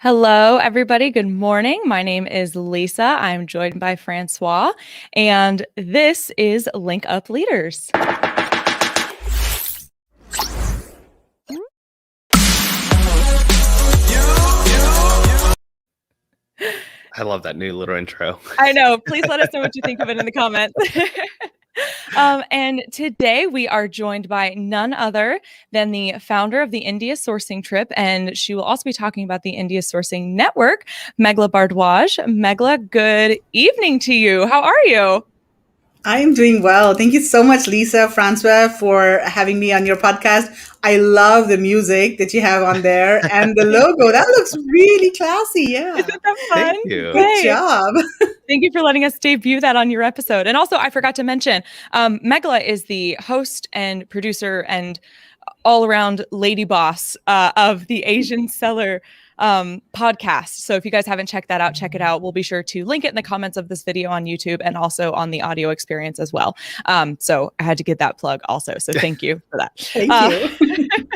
Hello, everybody. Good morning. My name is Lisa. I'm joined by Francois, and this is Link Up Leaders. I love that new little intro. I know. Please let us know what you think of it in the comments. And today we are joined by none other than the founder of the India Sourcing Trip, and she will also be talking about the India Sourcing Network, Meghla Bhardwaj. Meghla, good evening to you. How are you? I'm doing well. Thank you so much, Lisa, Francois, for having me on your podcast. I love the music that you have on there and the logo. That looks really classy. Yeah. Isn't that fun? Thank you. Good Yay. job. Thank you for letting us debut that on your episode. And also, I forgot to mention, Meghla is the host and producer and all-around lady boss of the Asian Seller podcast. So if you guys haven't checked that out, check it out. We'll be sure to link it in the comments of this video on YouTube and also on the audio experience as well. So I had to get that plug also. So thank you for that. Thank you.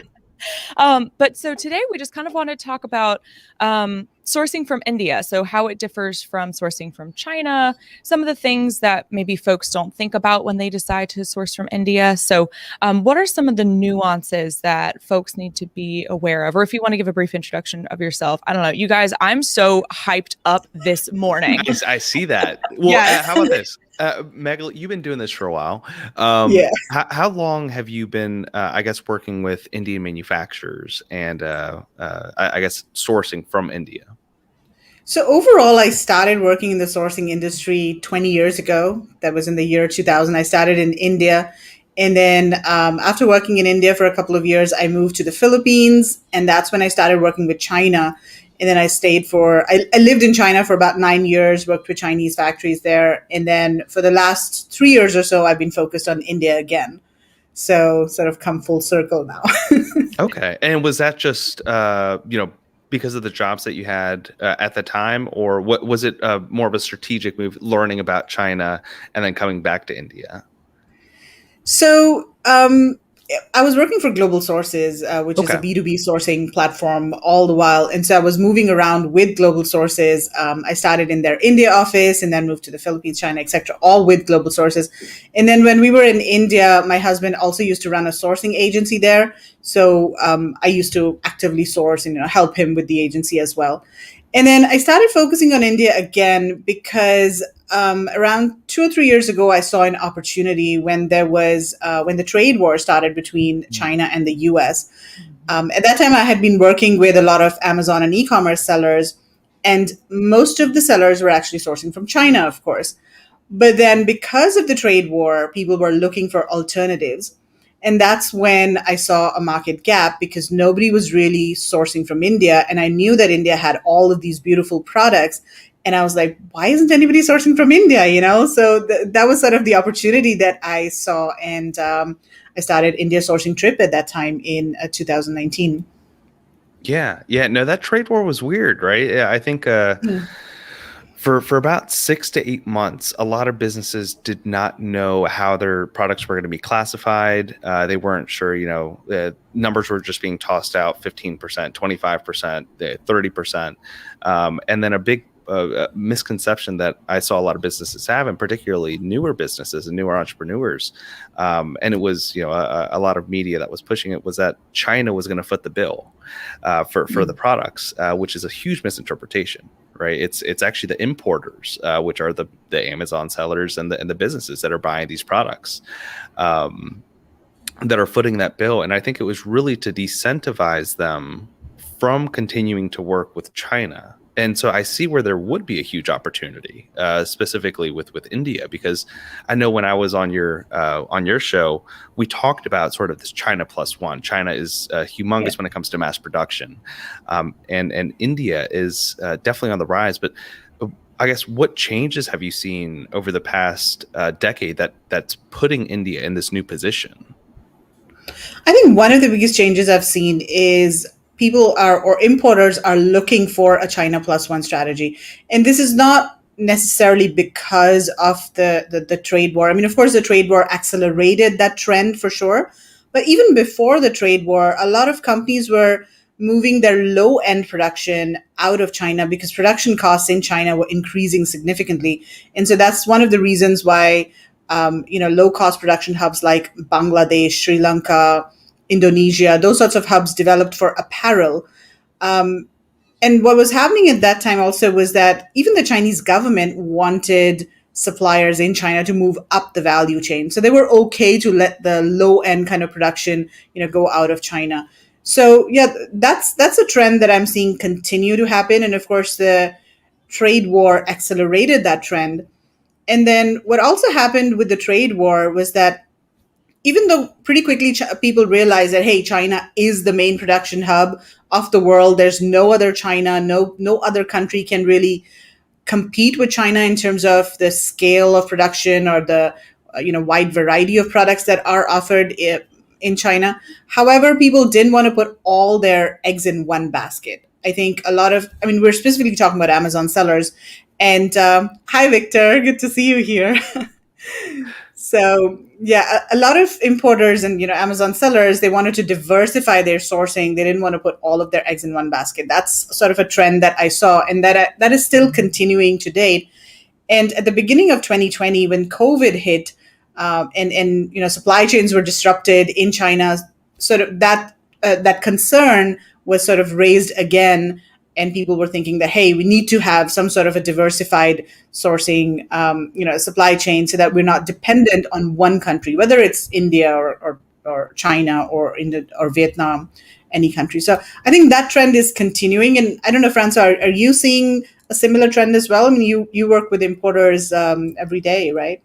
But so today we just kind of want to talk about sourcing from India. So how it differs from sourcing from China, some of the things that maybe folks don't think about when they decide to source from India. So what are some of the nuances that folks need to be aware of? Or if you want to give a brief introduction of yourself, I don't know. You guys, I'm so hyped up this morning. I see that. Well, Yes. how about this? Meghla, you've been doing this for a while. Yeah. How long have you been, I guess, working with Indian manufacturers and, I guess, sourcing from India? So overall, I started working in the sourcing industry 20 years ago. That was in the year 2000. I started in India. And then after working in India for a couple of years, I moved to the Philippines. And that's when I started working with China. And then I lived in China for about 9 years, worked with Chinese factories there. And then for the last 3 years or so, I've been focused on India again. So sort of come full circle now. Okay. And was that just, because of the jobs that you had at the time, or what was it more of a strategic move, learning about China and then coming back to India? So I was working for Global Sources, which is a Okay. B2B sourcing platform all the while. And so I was moving around with Global Sources. I started in their India office and then moved to the Philippines, China, etc., all with Global Sources. And then when we were in India, my husband also used to run a sourcing agency there. So I used to actively source and help him with the agency as well. And then I started focusing on India again because around 2 or 3 years ago, I saw an opportunity when when the trade war started between China and the US. At that time, I had been working with a lot of Amazon and e-commerce sellers, and most of the sellers were actually sourcing from China, of course. But then because of the trade war, people were looking for alternatives. And that's when I saw a market gap because nobody was really sourcing from India. And I knew that India had all of these beautiful products. And I was like, why isn't anybody sourcing from India? So that was sort of the opportunity that I saw. And I started India Sourcing Trip at that time in 2019. Yeah. No, that trade war was weird, right? Yeah, I think for about 6 to 8 months, a lot of businesses did not know how their products were going to be classified. They weren't sure, numbers were just being tossed out 15%, 25%, 30%. And then a big misconception that I saw a lot of businesses have, and particularly newer businesses and newer entrepreneurs, and it was a lot of media that was pushing it, was that China was going to foot the bill for the products, which is a huge misinterpretation, right? It's actually the importers, which are the Amazon sellers and the businesses that are buying these products, that are footing that bill. And I think it was really to decentivize them from continuing to work with China. And so I see where there would be a huge opportunity, specifically with India, because I know when I was on your show, we talked about sort of this China plus one. China is humongous when it comes to mass production, and India is definitely on the rise. But I guess what changes have you seen over the past decade that's putting India in this new position? I think one of the biggest changes I've seen is importers are looking for a China plus one strategy. And this is not necessarily because of the trade war. I mean, of course, the trade war accelerated that trend for sure. But even before the trade war, a lot of companies were moving their low-end production out of China because production costs in China were increasing significantly. And so that's one of the reasons why low-cost production hubs like Bangladesh, Sri Lanka, Indonesia, those sorts of hubs developed for apparel. And what was happening at that time also was that even the Chinese government wanted suppliers in China to move up the value chain. So they were okay to let the low end kind of production, go out of China. So yeah, that's a trend that I'm seeing continue to happen. And of course, the trade war accelerated that trend. And then what also happened with the trade war was that even though pretty quickly people realized that, hey, China is the main production hub of the world, there's no other China, no other country can really compete with China in terms of the scale of production or the wide variety of products that are offered in China. However, people didn't want to put all their eggs in one basket. I think we're specifically talking about Amazon sellers. And hi, Victor, good to see you here. So yeah, a lot of importers and Amazon sellers, they wanted to diversify their sourcing. They didn't want to put all of their eggs in one basket. That's sort of a trend that I saw, and that is still continuing to date. And at the beginning of 2020, when COVID hit, and supply chains were disrupted in China, sort of that concern was sort of raised again, and people were thinking that, hey, we need to have some sort of a diversified sourcing, supply chain, so that we're not dependent on one country, whether it's India or China or Vietnam, any country. So I think that trend is continuing. And I don't know, Francois, are you seeing a similar trend as well? I mean, you work with importers every day, right?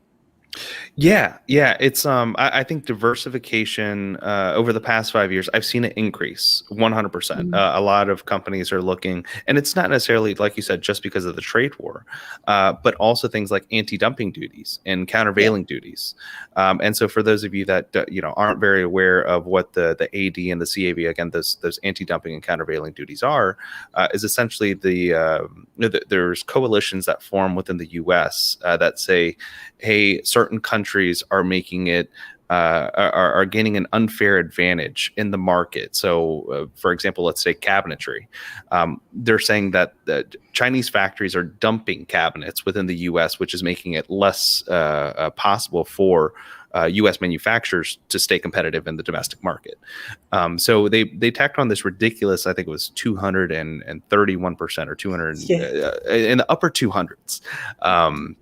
Yeah. It's I think diversification over the past 5 years, I've seen it increase 100%. A lot of companies are looking, and it's not necessarily, like you said, just because of the trade war, but also things like anti-dumping duties and countervailing duties. And so for those of you that aren't very aware of what the AD and the CAV, again, those anti-dumping and countervailing duties are, is essentially there's coalitions that form within the U.S. That say, hey, certain countries are making it are gaining an unfair advantage in the market. So, for example, let's say cabinetry. They're saying that the Chinese factories are dumping cabinets within the U.S., which is making it less possible for U.S. manufacturers to stay competitive in the domestic market. So they tacked on this ridiculous, I think it was 231% or 200 in the upper 200s.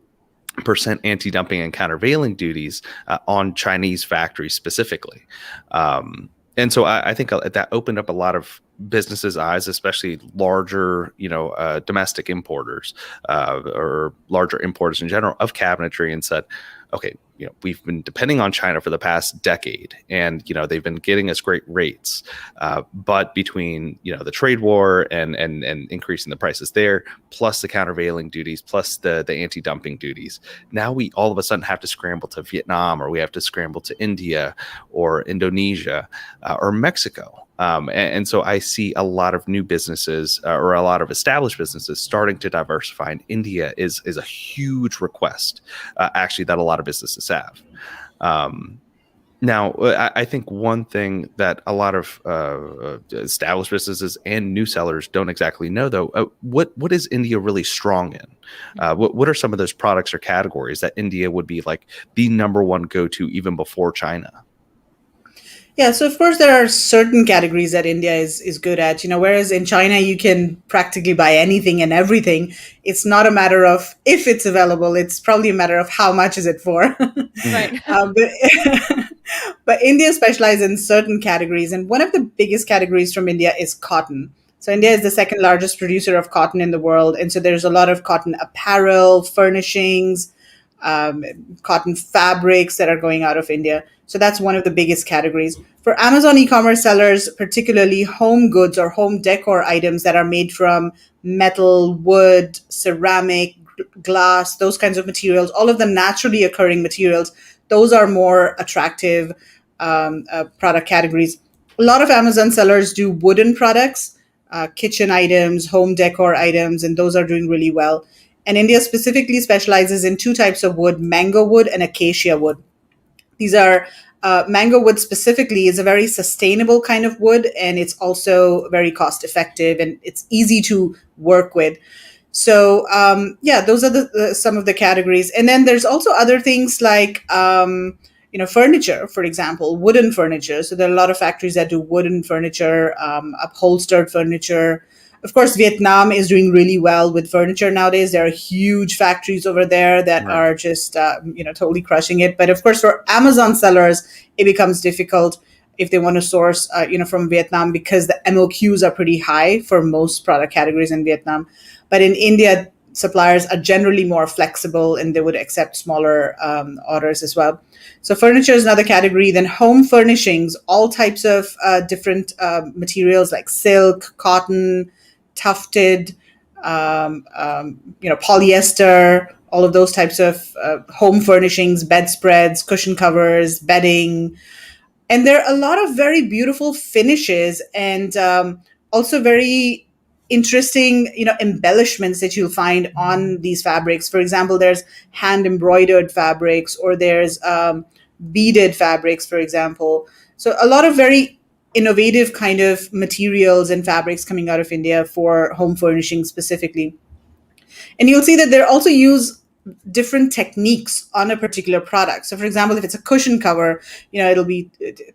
Percent anti-dumping and countervailing duties on Chinese factories specifically. And so I think that opened up a lot of businesses' eyes, especially larger, domestic importers or larger importers in general of cabinetry, and said, okay, we've been depending on China for the past decade, and they've been getting us great rates, but between the trade war and increasing the prices there, plus the countervailing duties, plus the anti-dumping duties, now we all of a sudden have to scramble to Vietnam, or we have to scramble to India or Indonesia or Mexico. And so I see a lot of new businesses or a lot of established businesses starting to diversify. And India is a huge request, actually, that a lot of businesses have. Now, I think one thing that a lot of established businesses and new sellers don't exactly know, though, what is India really strong in? What are some of those products or categories that India would be like the number one go-to even before China? Yeah, so of course there are certain categories that India is good at, whereas in China you can practically buy anything and everything. It's not a matter of if it's available, it's probably a matter of how much is it for. Right. But India specializes in certain categories, and one of the biggest categories from India is cotton. So India is the second largest producer of cotton in the world, and so there's a lot of cotton apparel, furnishings, cotton fabrics that are going out of India. So that's one of the biggest categories. For Amazon e-commerce sellers, particularly home goods or home decor items that are made from metal, wood, ceramic, glass, those kinds of materials, all of the naturally occurring materials, those are more attractive product categories. A lot of Amazon sellers do wooden products, kitchen items, home decor items, and those are doing really well. And India specifically specializes in two types of wood, mango wood and acacia wood. These are mango wood specifically is a very sustainable kind of wood, and it's also very cost effective and it's easy to work with. So yeah, those are some of the categories. And then there's also other things like furniture, for example, wooden furniture. So there are a lot of factories that do wooden furniture, upholstered furniture. Of course, Vietnam is doing really well with furniture nowadays. There are huge factories over there that Right. are just totally crushing it. But of course, for Amazon sellers, it becomes difficult if they want to source from Vietnam, because the MOQs are pretty high for most product categories in Vietnam. But in India, suppliers are generally more flexible and they would accept smaller orders as well. So furniture is another category. Then home furnishings, all types of different materials like silk, cotton, tufted, polyester, all of those types of home furnishings, bedspreads, cushion covers, bedding. And there are a lot of very beautiful finishes and also very interesting embellishments that you'll find on these fabrics. For example, there's hand embroidered fabrics, or there's beaded fabrics, for example. So a lot of very innovative kind of materials and fabrics coming out of India for home furnishing specifically. And you'll see that they also use different techniques on a particular product. So for example, if it's a cushion cover, it'll be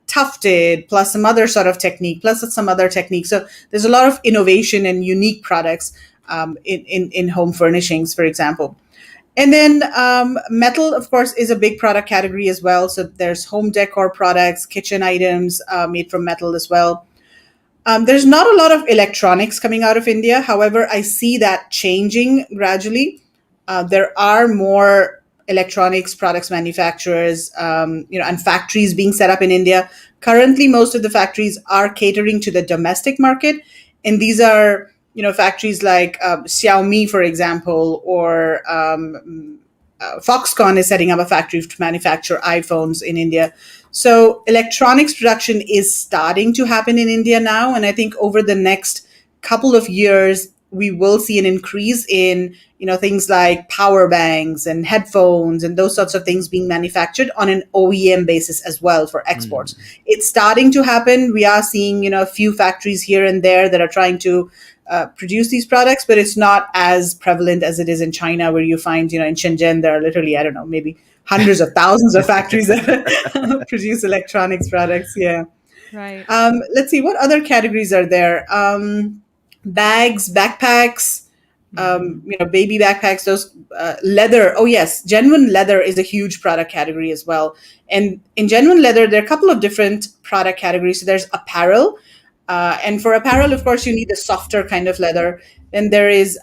tufted plus some other sort of technique, plus some other technique. So there's a lot of innovation and unique products in home furnishings, for example. And then metal, of course, is a big product category as well. So there's home decor products, kitchen items made from metal as well. There's not a lot of electronics coming out of India. However, I see that changing gradually. There are more electronics products manufacturers, and factories being set up in India. Currently, most of the factories are catering to the domestic market, and these are, factories like Xiaomi, for example, or Foxconn is setting up a factory to manufacture iPhones in India. So electronics production is starting to happen in India now, and I think over the next couple of years, we will see an increase in things like power banks and headphones and those sorts of things being manufactured on an OEM basis as well for exports. It's starting to happen. We are seeing a few factories here and there that are trying to produce these products, but it's not as prevalent as it is in China, where you find in Shenzhen there are literally, I don't know, maybe hundreds of thousands of factories that produce electronics products. Yeah. Right. Let's see, what other categories are there? Bags, backpacks, baby backpacks, those leather. Oh yes, genuine leather is a huge product category as well. And in genuine leather, there are a couple of different product categories. So there's apparel. And for apparel, of course, you need a softer kind of leather. Then there is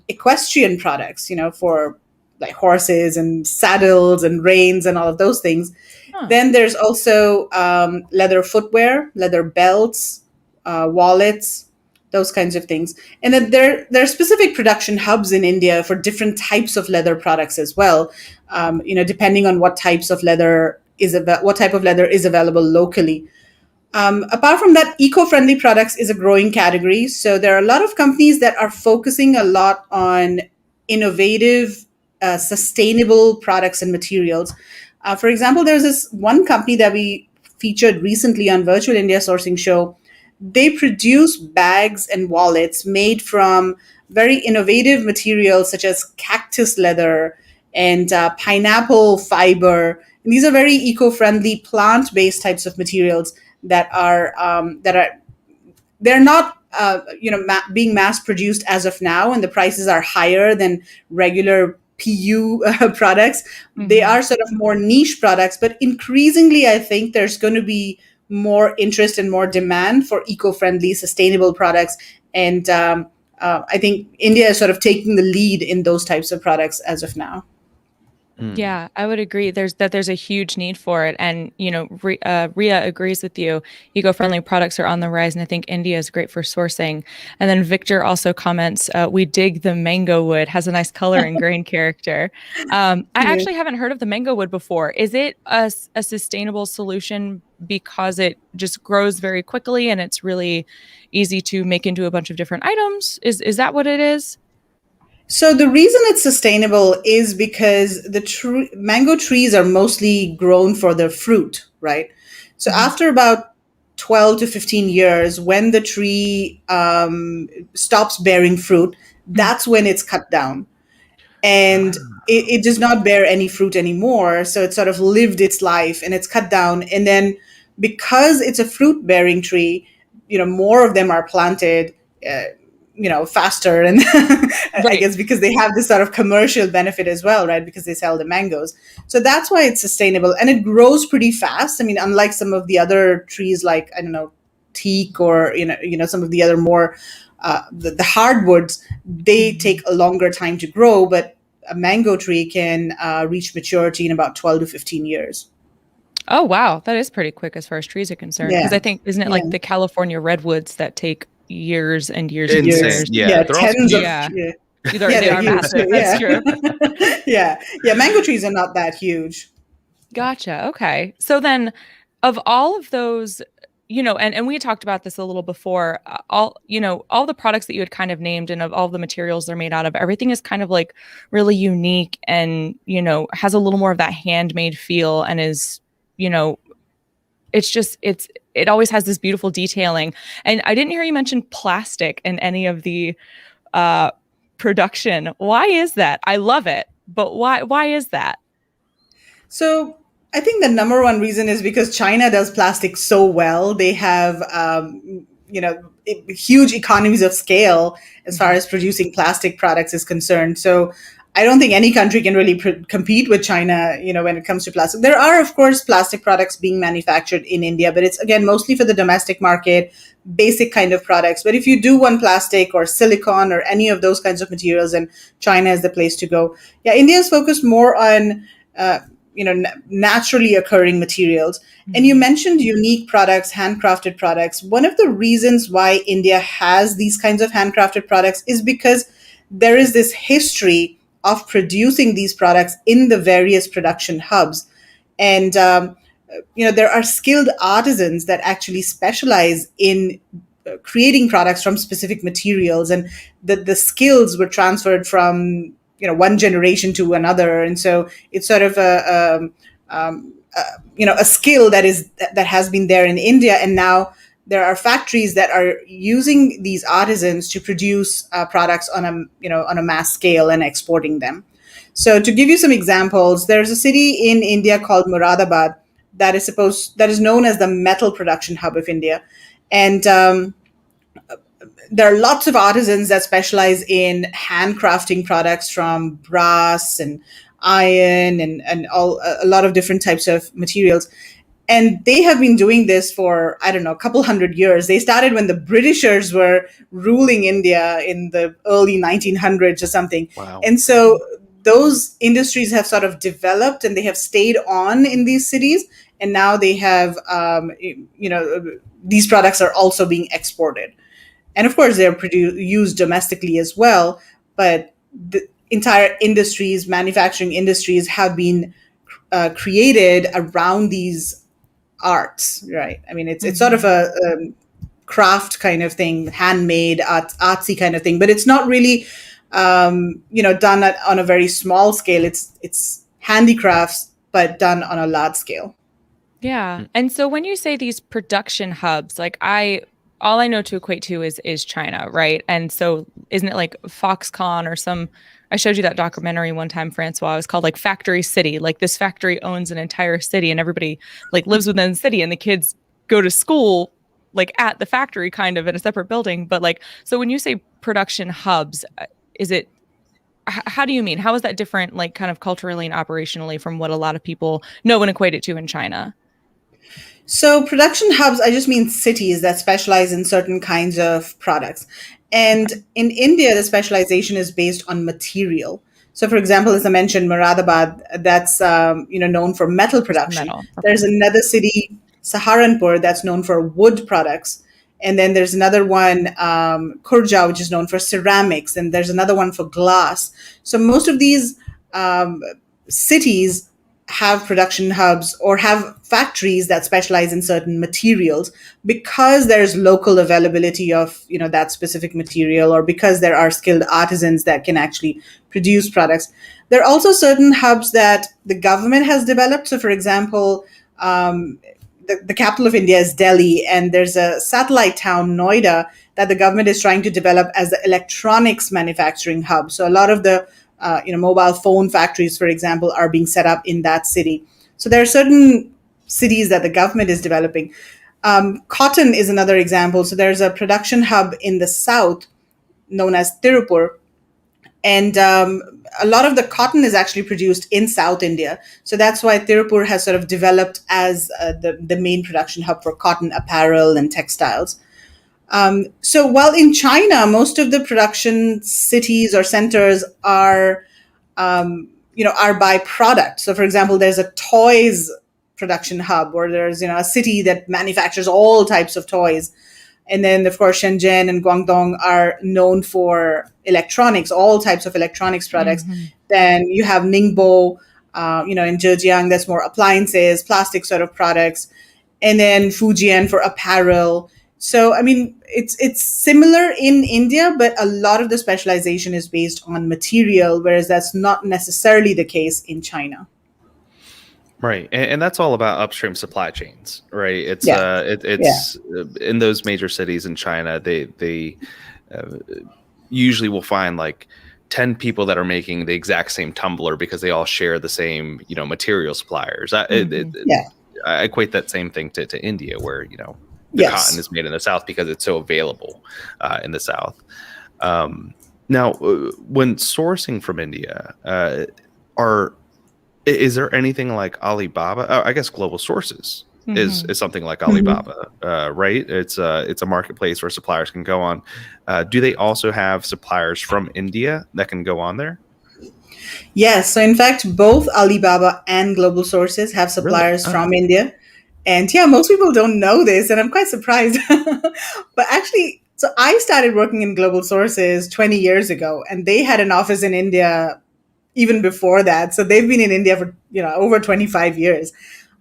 equestrian products, for like horses and saddles and reins and all of those things. Huh. Then there's also leather footwear, leather belts, wallets, those kinds of things. And then there are specific production hubs in India for different types of leather products as well, depending on what type of leather is available locally. Apart from that, eco-friendly products is a growing category. So there are a lot of companies that are focusing a lot on innovative, sustainable products and materials. For example, there's this one company that we featured recently on Virtual India Sourcing Show. They produce bags and wallets made from very innovative materials such as cactus leather and pineapple fiber. And these are very eco-friendly, plant-based types of materials that are they're not being mass produced as of now, and the prices are higher than regular PU products. Mm-hmm. They are sort of more niche products, but increasingly, I think there's going to be more interest and more demand for eco-friendly, sustainable products. And I think India is sort of taking the lead in those types of products as of now. Yeah, I would agree. There's a huge need for it, and Ria agrees with you. Eco-friendly products are on the rise, and I think India is great for sourcing. And then Victor also comments, "We dig the mango wood. Has a nice color and grain character." I actually haven't heard of the mango wood before. Is it a sustainable solution because it just grows very quickly and it's really easy to make into a bunch of different items? Is that what it is? So the reason it's sustainable is because the mango trees are mostly grown for their fruit. right? So after about 12 to 15 years, when the tree stops bearing fruit, that's when it's cut down. And it does not bear any fruit anymore. So it's sort of lived its life and it's cut down. And then because it's a fruit bearing tree, more of them are planted, faster. And I guess because they have this sort of commercial benefit as well, right? Because they sell the mangoes. So that's why it's sustainable and it grows pretty fast. I mean, unlike some of the other trees like, I don't know, teak or, some of the other more the hardwoods, they take a longer time to grow, but a mango tree can reach maturity in about 12 to 15 years. Oh, wow. That is pretty quick as far as trees are concerned. Because I think, isn't it like the California redwoods that take years and years and years? Yeah, tens of They are massive. That's true. Yeah. Mango trees are not that huge. Gotcha. Okay. So then of all of those, and we talked about this a little before, all the products that you had kind of named and of all the materials they're made out of, everything is kind of like really unique and, has a little more of that handmade feel and is, it always has this beautiful detailing. And I didn't hear you mention plastic in any of the production. Why is that? I love it, but why is that? So I think the number one reason is because China does plastic so well. They have, huge economies of scale as far as producing plastic products is concerned. So I don't think any country can really compete with China, when it comes to plastic. There are, of course, plastic products being manufactured in India, but it's, again, mostly for the domestic market, basic kind of products. But if you do want plastic or silicone or any of those kinds of materials, then China is the place to go. Yeah, India is focused more on naturally occurring materials. And you mentioned unique products, handcrafted products. One of the reasons why India has these kinds of handcrafted products is because there is this history of producing these products in the various production hubs. And, there are skilled artisans that actually specialize in creating products from specific materials. And the skills were transferred from one generation to another, and so it's sort of a skill that has been there in India, and now there are factories that are using these artisans to produce products on a mass scale and exporting them. So to give you some examples, there's a city in India called Moradabad that is known as the metal production hub of India, and there are lots of artisans that specialize in handcrafting products from brass and iron and a lot of different types of materials. And they have been doing this for, I don't know, a couple hundred years. They started when the Britishers were ruling India in the early 1900s or something. Wow. And so those industries have sort of developed and they have stayed on in these cities. And now they have, these products are also being exported. And of course, they're used domestically as well. But the entire industries, manufacturing industries, have been created around these arts, right? I mean, it's sort of a craft kind of thing, handmade, artsy kind of thing. But it's not really, done on a very small scale. It's handicrafts, but done on a large scale. Yeah. And so when you say these production hubs, like all I know to equate to is China, right? And so isn't it like Foxconn or I showed you that documentary one time, Francois. It was called like Factory City. Like this factory owns an entire city and everybody like lives within the city and the kids go to school like at the factory kind of in a separate building. But like, so when you say production hubs, how do you mean? How is that different, like kind of culturally and operationally from what a lot of people know and equate it to in China? So production hubs, I just mean cities that specialize in certain kinds of products. And in India, the specialization is based on material. So for example, as I mentioned, Moradabad, that's known for metal production. Metal. Okay. There's another city, Saharanpur, that's known for wood products. And then there's another one, Khurja, which is known for ceramics. And there's another one for glass. So most of these cities have production hubs or have factories that specialize in certain materials because there's local availability of that specific material, or because there are skilled artisans that can actually produce products. There are also certain hubs that the government has developed. So for example, The capital of India is Delhi, and there's a satellite town, Noida, that the government is trying to develop as the electronics manufacturing hub. So a lot of the mobile phone factories, for example, are being set up in that city. So there are certain cities that the government is developing. Cotton is another example. So there's a production hub in the south known as Tirupur, and a lot of the cotton is actually produced in South India. So that's why Tirupur has sort of developed as the main production hub for cotton apparel and textiles. So while in China, most of the production cities or centers are, are by product. So for example, there's a toys production hub, or there's, a city that manufactures all types of toys. And then, of course, Shenzhen and Guangdong are known for electronics, all types of electronics products. Mm-hmm. Then you have Ningbo, in Zhejiang, that's more appliances, plastic sort of products. And then Fujian for apparel. So, I mean, it's similar in India, but a lot of the specialization is based on material, whereas that's not necessarily the case in China. Right, and that's all about upstream supply chains, right? It's in those major cities in China, they usually will find like 10 people that are making the exact same tumbler because they all share the same, material suppliers. I equate that same thing to India, where the cotton is made in the South because it's so available in the South. Now, when sourcing from India, is there anything like Alibaba? Oh, I guess Global Sources is something like Alibaba, right? It's a marketplace where suppliers can go on. Do they also have suppliers from India that can go on there? Yes. So in fact, both Alibaba and Global Sources have suppliers from India. And most people don't know this, and I'm quite surprised. But actually, so I started working in Global Sources 20 years ago, and they had an office in India even before that. So they've been in India for, over 25 years.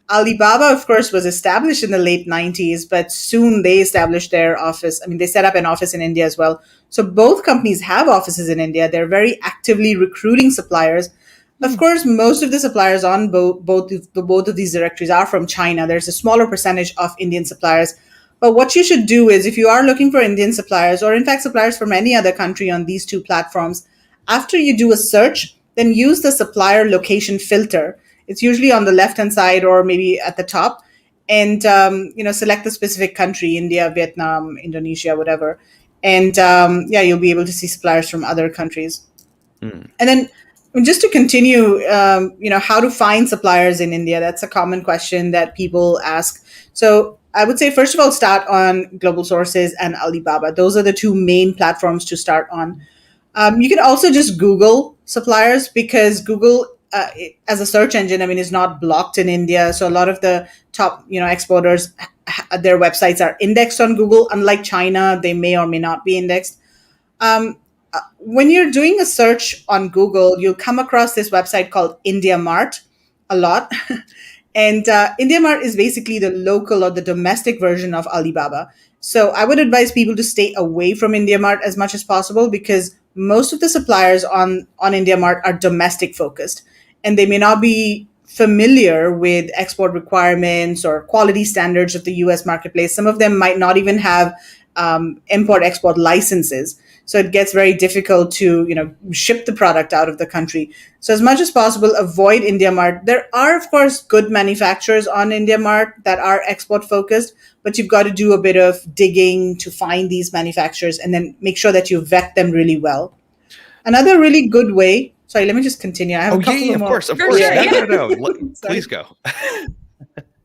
Alibaba, of course, was established in the late 90s, but soon they established their office. I mean, they set up an office in India as well. So both companies have offices in India. They're very actively recruiting suppliers. Of course, most of the suppliers on both of these directories are from China. There's a smaller percentage of Indian suppliers. But what you should do is, if you are looking for Indian suppliers, or in fact suppliers from any other country on these two platforms, after you do a search, then use the supplier location filter. It's usually on the left-hand side or maybe at the top. And, select the specific country, India, Vietnam, Indonesia, whatever. And, you'll be able to see suppliers from other countries. And then just to continue, how to find suppliers in India, that's a common question that people ask. So I would say, first of all, start on Global Sources and Alibaba. Those are the two main platforms to start on. You can also just Google suppliers, because Google, as a search engine, is not blocked in India. So a lot of the top, exporters, their websites are indexed on Google. Unlike China, they may or may not be indexed. When you're doing a search on Google, you'll come across this website called India Mart a lot. And India Mart is basically the local or the domestic version of Alibaba. So I would advise people to stay away from India Mart as much as possible, because most of the suppliers on India Mart are domestic focused, and they may not be familiar with export requirements or quality standards of the US marketplace. Some of them might not even have import-export licenses. So it gets very difficult to, ship the product out of the country. So as much as possible, avoid India Mart. There are, of course, good manufacturers on India Mart that are export focused, but you've got to do a bit of digging to find these manufacturers, and then make sure that you vet them really well. Another really good way. Sorry, let me just continue. I have a couple more. Of course. No. Please go.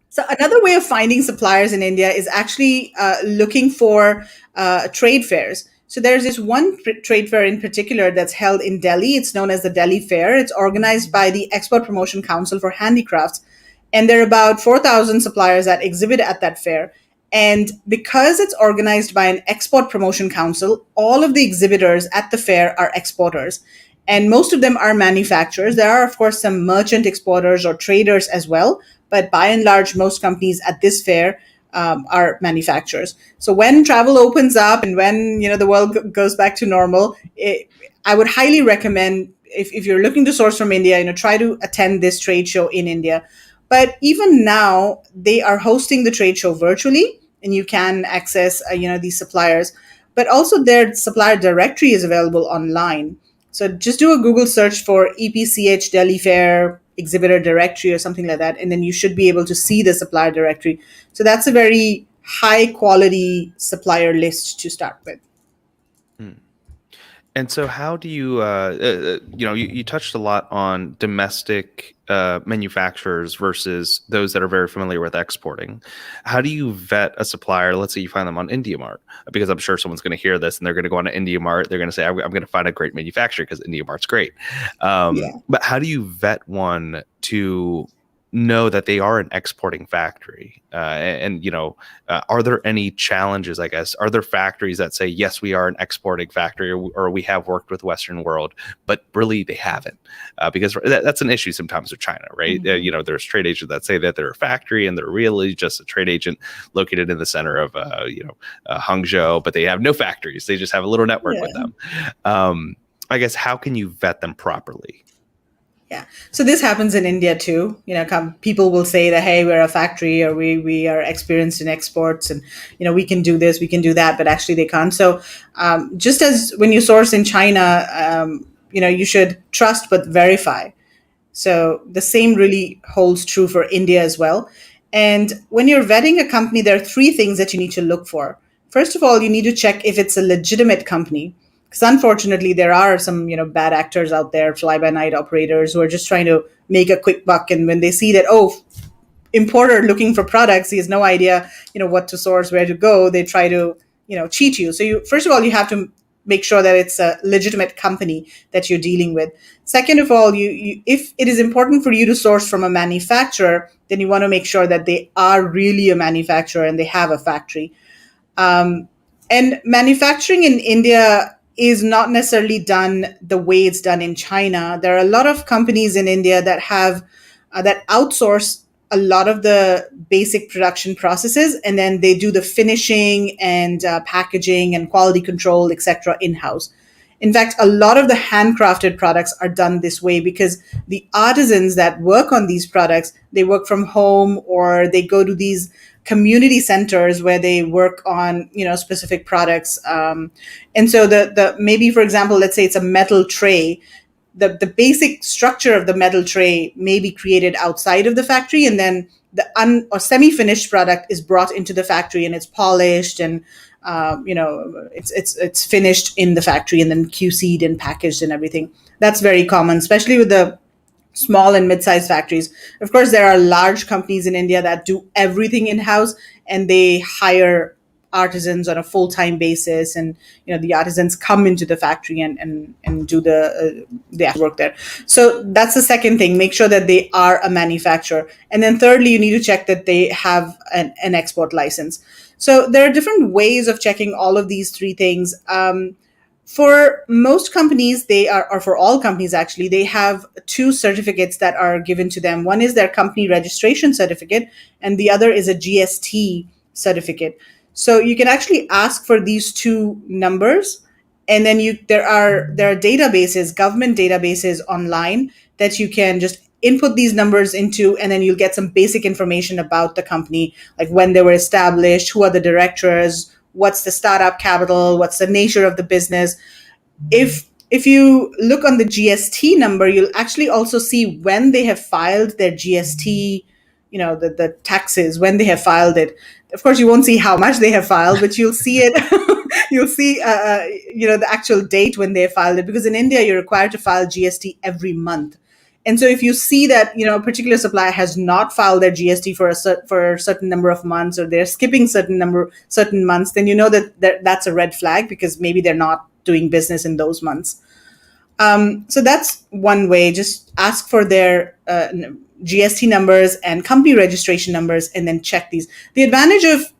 So another way of finding suppliers in India is actually looking for trade fairs. So there's this one trade fair in particular that's held in Delhi. It's known as the Delhi Fair. It's organized by the Export Promotion Council for Handicrafts. And there are about 4,000 suppliers that exhibit at that fair. And because it's organized by an Export Promotion Council, all of the exhibitors at the fair are exporters. And most of them are manufacturers. There are, of course, some merchant exporters or traders as well. But by and large, most companies at this fair are manufacturers. So when travel opens up and when the world goes back to normal, I would highly recommend, if you're looking to source from India, try to attend this trade show in India. But even now, they are hosting the trade show virtually, and you can access these suppliers. But also their supplier directory is available online. So just do a Google search for EPCH Delhi Fair exhibitor directory or something like that, and then you should be able to see the supplier directory. So that's a very high quality supplier list to start with. And so, how do you, you touched a lot on domestic manufacturers versus those that are very familiar with exporting. How do you vet a supplier? Let's say you find them on IndiaMart, because I'm sure someone's going to hear this and they're going to go on to IndiaMart. They're going to say, I'm going to find a great manufacturer because IndiaMart's great. Yeah. But how do you vet one to know that they are an exporting factory? Are there any challenges, I guess? Are there factories that say, yes, we are an exporting factory, or we have worked with Western world, but really they haven't? Because that's an issue sometimes with China, right? Mm-hmm. There's trade agents that say that they're a factory and they're really just a trade agent located in the center of, Hangzhou, but they have no factories. They just have a little network with them. I guess, how can you vet them properly? Yeah. So this happens in India too. People will say that, hey, we're a factory, or we are experienced in exports, and we can do this, we can do that, but actually they can't. So just as when you source in China, you should trust but verify. So the same really holds true for India as well. And when you're vetting a company, there are three things that you need to look for. First of all, you need to check if it's a legitimate company, because unfortunately there are some bad actors out there, fly by night operators, who are just trying to make a quick buck. And when they see that, importer looking for products, he has no idea what to source, where to go, they try to cheat you. So first of all, you have to make sure that it's a legitimate company that you're dealing with. Second of all, if it is important for you to source from a manufacturer, then you want to make sure that they are really a manufacturer and they have a factory. And manufacturing in India is not necessarily done the way it's done in China. There are a lot of companies in India that have that outsource a lot of the basic production processes, and then they do the finishing and packaging and quality control, etc., in-house. In fact, a lot of the handcrafted products are done this way because the artisans that work on these products, they work from home, or they go to these community centers where they work on specific products. And so the maybe, for example, let's say it's a metal tray. The basic structure of the metal tray may be created outside of the factory, and then the or semi-finished product is brought into the factory and it's polished and it's finished in the factory and then QC'd and packaged and everything. That's very common, especially with the small and mid-sized factories. Of course, there are large companies in India that do everything in-house, and they hire artisans on a full-time basis, and the artisans come into the factory and do the work there. So that's the second thing. Make sure that they are a manufacturer. And then thirdly, you need to check that they have an export license. So there are different ways of checking all of these three things. For most companies, or for all companies actually, they have two certificates that are given to them. One is their company registration certificate, and the other is a GST certificate. So you can actually ask for these two numbers, and then there are databases, government databases online, that you can just input these numbers into, and then you'll get some basic information about the company, like when they were established, who are the directors, what's the startup capital, what's the nature of the business. If you look on the GST number, you'll actually also see when they have filed their GST, the taxes, when they have filed it. Of course, you won't see how much they have filed, but you'll see it. You'll see, the actual date when they have filed it, because in India, you're required to file GST every month. And so if you see that, a particular supplier has not filed their GST for a certain number of months, or they're skipping certain months, then you know that that's a red flag, because maybe they're not doing business in those months. So that's one way. Just ask for their GST numbers and company registration numbers, and then check these. The advantage of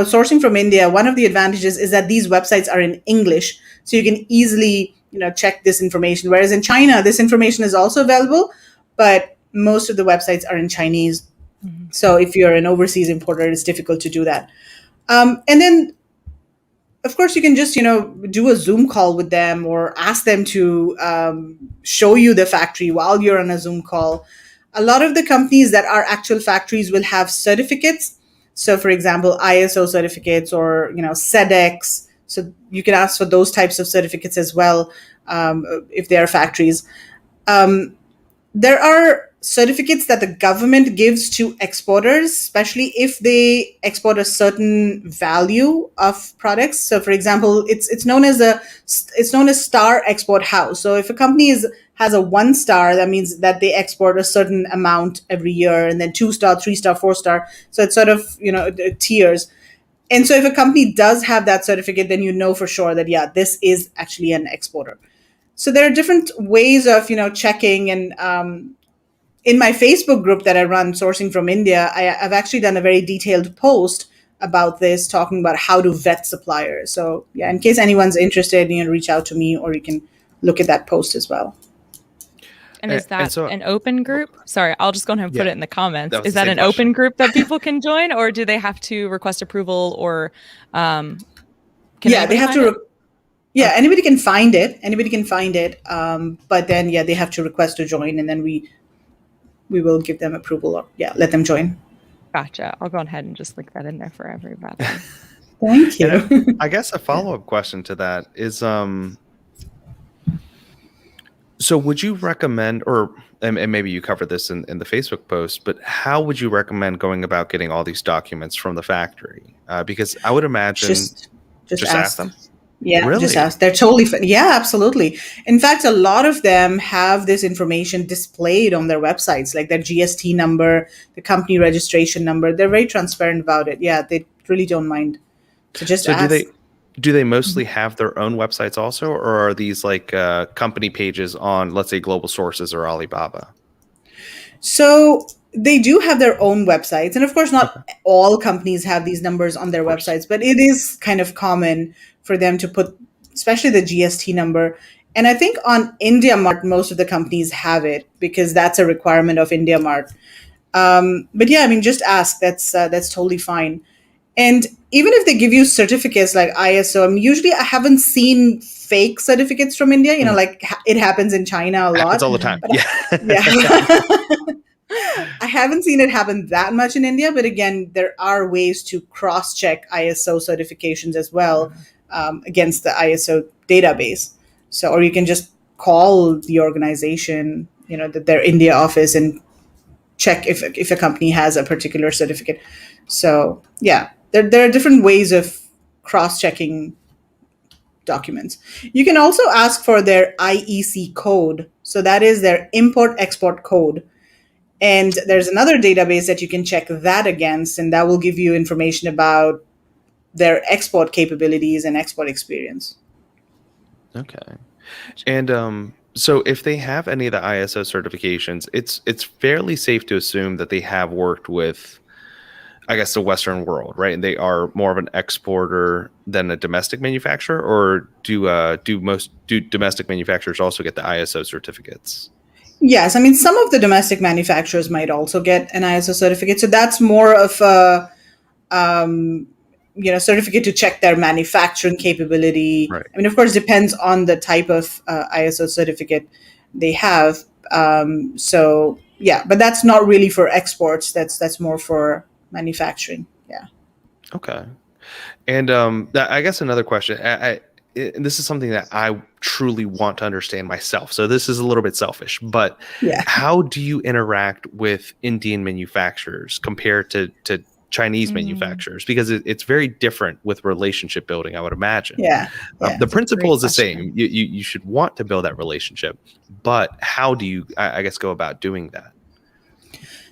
sourcing from India, one of the advantages is that these websites are in English, so you can easily check this information. Whereas in China, this information is also available, but most of the websites are in Chinese. Mm-hmm. So if you're an overseas importer, it's difficult to do that. And then, of course, you can just do a Zoom call with them, or ask them to show you the factory while you're on a Zoom call. a lot of the companies that are actual factories will have certificates. So, for example, ISO certificates or SEDEX. So you can ask for those types of certificates as well if they are factories. There are certificates that the government gives to exporters, especially if they export a certain value of products. So, for example, it's known as Star Export House. So, if a company has a 1 star, that means that they export a certain amount every year, and then 2 star, 3 star, 4 star. So it's sort of tiers. And so, if a company does have that certificate, then you know for sure that this is actually an exporter. So there are different ways of checking, and in my Facebook group that I run, Sourcing from India, I've actually done a very detailed post about this, talking about how to vet suppliers. So yeah, in case anyone's interested, reach out to me, or you can look at that post as well. And is that an open group? Sorry, I'll just go ahead and put it in the comments. Is that an open group that people can join, or do they have to request approval, or they have to. Anybody can find it. But then, they have to request to join, and then we will give them approval, or let them join. Gotcha. I'll go ahead and just link that in there for everybody. Thank you. And I guess a follow-up question to that is, so would you recommend, and maybe you covered this in the Facebook post, but how would you recommend going about getting all these documents from the factory? Because I would imagine just ask them. Yeah, really? Just ask. They're totally absolutely. In fact, a lot of them have this information displayed on their websites, like their GST number, the company registration number. They're very transparent about it. Yeah, they really don't mind. So just ask. Do they mostly have their own websites also, or are these like company pages on, let's say, Global Sources or Alibaba? So they do have their own websites. And of course, not all companies have these numbers on their websites, but it is kind of common for them to put, especially the GST number. And I think on India Mart, most of the companies have it because that's a requirement of India Mart. But just ask. That's totally fine. And even if they give you certificates like ISO, usually I haven't seen fake certificates from India, like it happens in China a lot. Happens all the time. I haven't seen it happen that much in India, but again, there are ways to cross-check ISO certifications as well against the ISO database. So, or you can just call the organization, their India office, and check if a company has a particular certificate. So, there are different ways of cross-checking documents. You can also ask for their IEC code. So that is their import-export code. And there's another database that you can check that against, and that will give you information about their export capabilities and export experience. Okay. And so if they have any of the ISO certifications, it's fairly safe to assume that they have worked with, I guess, the Western world, right? And they are more of an exporter than a domestic manufacturer, or do domestic manufacturers also get the ISO certificates? Yes, some of the domestic manufacturers might also get an ISO certificate. So that's more of a certificate to check their manufacturing capability. Right. Of course, depends on the type of ISO certificate they have. But that's not really for exports. That's more for manufacturing. Yeah. Okay. And I guess another question. And this is something that I truly want to understand myself. So this is a little bit selfish, but how do you interact with Indian manufacturers compared to Chinese manufacturers? Because it's very different with relationship building, I would imagine. The principle is the same. You should want to build that relationship, but how do you, I guess, go about doing that?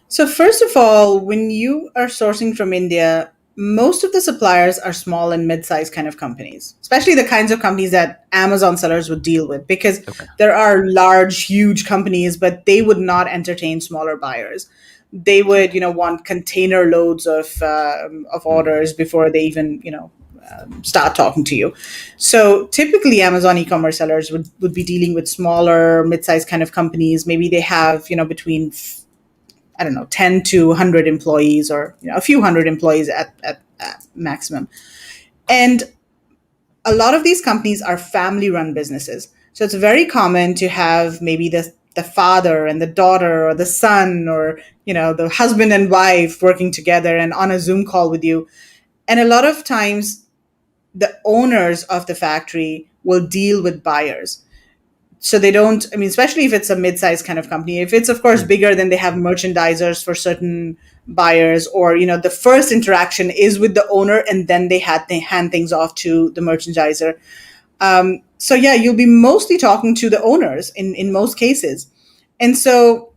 So first of all, when you are sourcing from India, most of the suppliers are small and mid-sized kind of companies, especially the kinds of companies that Amazon sellers would deal with, because there are large, huge companies, but they would not entertain smaller buyers. They would, want container loads of orders before they even, start talking to you. So typically Amazon e-commerce sellers would be dealing with smaller, mid-sized kind of companies. Maybe they have, between 10 to 100 employees, or a few hundred employees at maximum. And a lot of these companies are family-run businesses. So it's very common to have maybe the the father and the daughter or the son or, the husband and wife working together and on a Zoom call with you. And a lot of times the owners of the factory will deal with buyers. So they don't, especially if it's a mid-sized kind of company. If it's, of course, bigger, then they have merchandisers for certain buyers, or, the first interaction is with the owner and then they hand things off to the merchandiser. So yeah, you'll be mostly talking to the owners in most cases. And so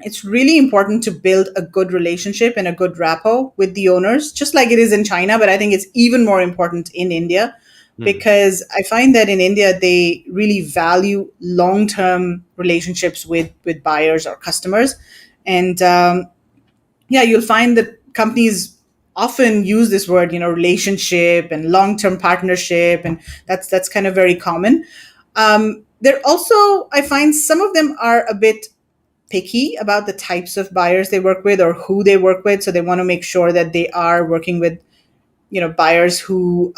it's really important to build a good relationship and a good rapport with the owners, just like it is in China. But I think it's even more important in India, because I find that in India, they really value long-term relationships with buyers or customers. And you'll find that companies often use this word, relationship and long-term partnership. And that's kind of very common. They're also, I find some of them are a bit picky about the types of buyers they work with or who they work with. So they want to make sure that they are working with, buyers who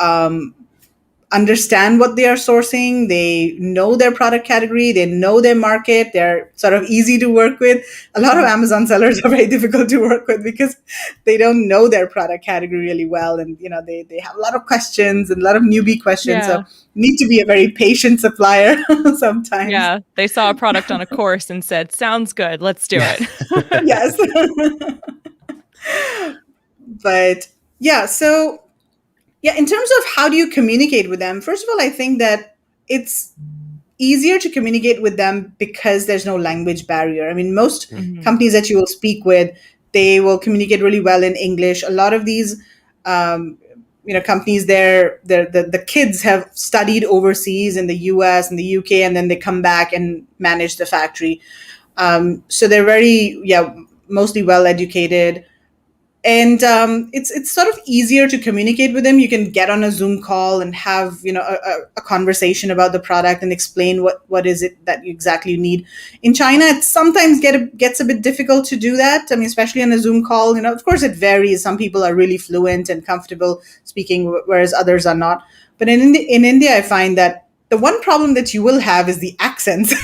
understand what they are sourcing. They know their product category. They know their market. They're sort of easy to work with. A lot of Amazon sellers are very difficult to work with because they don't know their product category really well. And, they have a lot of questions and a lot of newbie questions. Yeah. So need to be a very patient supplier sometimes. Yeah. They saw a product on a course and said, sounds good. Let's do it. Yes. But yeah, so yeah, in terms of how do you communicate with them, first of all, I think that it's easier to communicate with them because there's no language barrier. Most companies that you will speak with, they will communicate really well in English. A lot of these companies, the kids have studied overseas in the US and the UK, and then they come back and manage the factory. So they're very, mostly well educated. And it's sort of easier to communicate with them. You can get on a Zoom call and have a conversation about the product and explain what is it that you exactly need. In China, it sometimes gets a bit difficult to do that. Especially on a Zoom call. Of course, it varies. Some people are really fluent and comfortable speaking, whereas others are not. But in India, I find that the one problem that you will have is the accents.